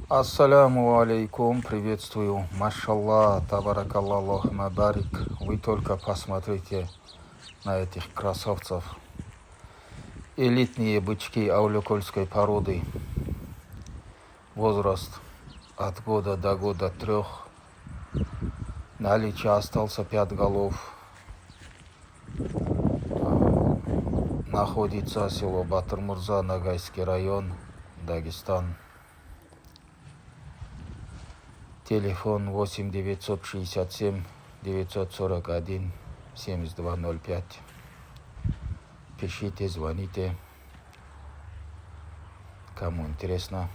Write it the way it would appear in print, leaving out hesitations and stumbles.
Ассаляму алейкум, приветствую. Машаллах, табаракаллах, мабарик. Вы только посмотрите на этих красавцев. Элитные бычки аулиокольской породы. Возраст от года до года 3. Наличие остался 5 голов. Находится село Батырмурза, Ногайский район, Дагестан. Телефон 8 967 941 7205. Пишите, звоните, кому интересно.